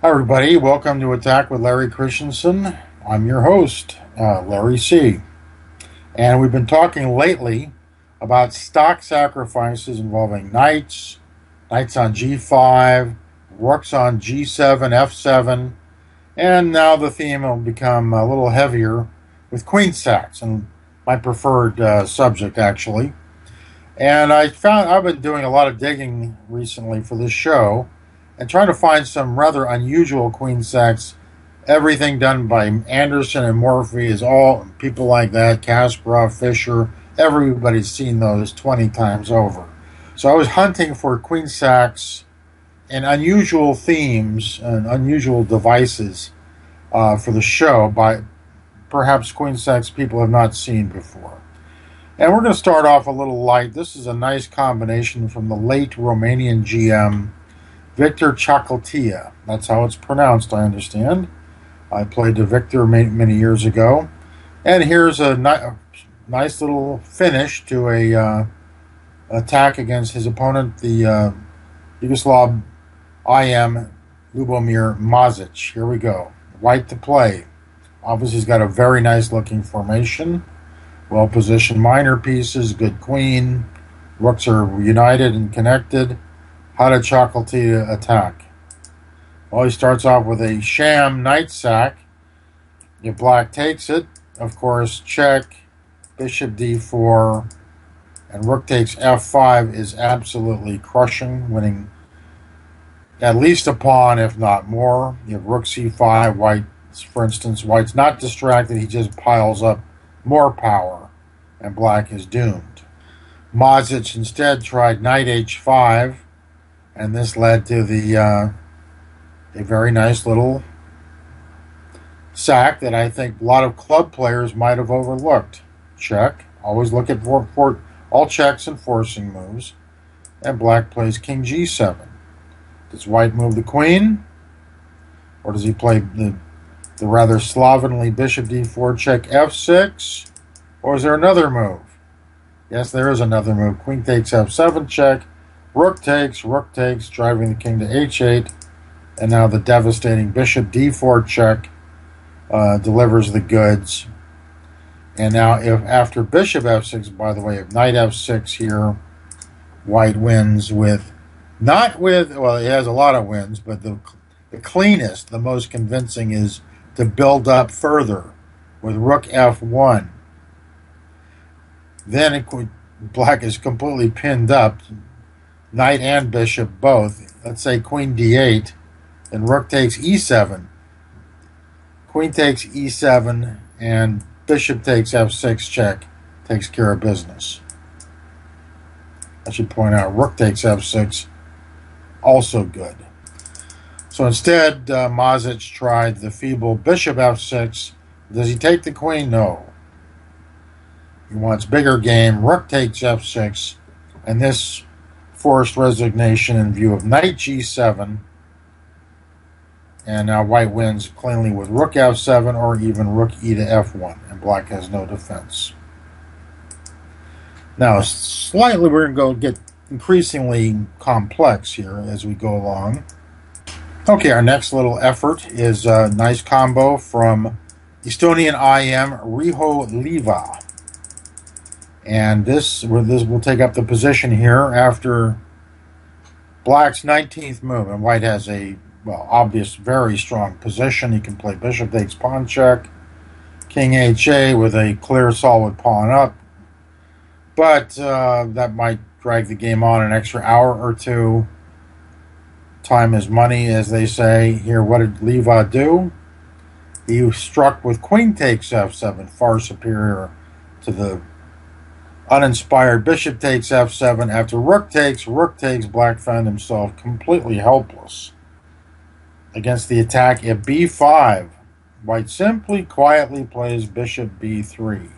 Hi, everybody. Welcome to Attack with Larry Christiansen. I'm your host, LarryC. And we've been talking lately about stock sacrifices involving knights, knights on g5, rooks on g7, f7, and now the theme will become a little heavier with queen sacs, and my preferred subject, actually. And I've been doing a lot of digging recently for this show and trying to find some rather unusual queen sacs. Everything done by Anderson and Morphy is all people like that, Kasparov, Fisher, everybody's seen those 20 times over. So I was hunting for queen sacs and unusual themes and unusual devices for the show by perhaps queen sacs people have not seen before. And we're going to start off a little light. This is a nice combination from the late Romanian GM Victor Chocoltia. That's how it's pronounced, I understand. I played to Victor many years ago. And here's a nice little finish to a attack against his opponent, the Yugoslav IM Lubomir Mazic. Here we go. White to play. Obviously, he's got a very nice looking formation. Well-positioned minor pieces, good queen. Rooks are united and connected. How did Chocoltia attack? Well, he starts off with a sham knight sack. If black takes it, of course, check. Bishop d4 and rook takes f5 is absolutely crushing, winning at least a pawn, if not more. You have rook c5, white, for instance, white's not distracted. He just piles up more power, and black is doomed. Mazic instead tried knight h5, and this led to a very nice little sack that I think a lot of club players might have overlooked. Check. Always look at for all checks and forcing moves. And black plays king g7. Does white move the queen? Or does he play the rather slovenly bishop d4 check f6? Or is there another move? Yes, there is another move. Queen takes f7 check. Rook takes, driving the king to h8. And now the devastating bishop d4 check delivers the goods. And now if after bishop f6, by the way, if knight f6 here, white wins with, not with, well, he has a lot of wins, but the cleanest, the most convincing is to build up further with rook f1. Then black is completely pinned up, knight and bishop both. Let's say queen d8, and rook takes e7. Queen takes e7, and bishop takes f6 check, takes care of business. I should point out, rook takes f6, also good. So instead, Mazic tried the feeble bishop f6. Does he take the queen? No. He wants bigger game. Rook takes f6, and this forced resignation in view of knight g7. And now white wins cleanly with rook f7 or even rook e to f1, and black has no defense. Now, slightly, we're going to get increasingly complex here as we go along. Okay, our next little effort is a nice combo from Estonian IM Riho Liva. And this will take up the position here after black's 19th move. And white has a, well, obvious, very strong position. He can play bishop takes pawn check, king ha with a clear solid pawn up. But that might drag the game on an extra hour or two. Time is money, as they say. Here, what did Liva do? He struck with queen takes f7, far superior to the uninspired bishop takes f7. After rook takes, black found himself completely helpless against the attack at b5. White simply quietly plays bishop b3.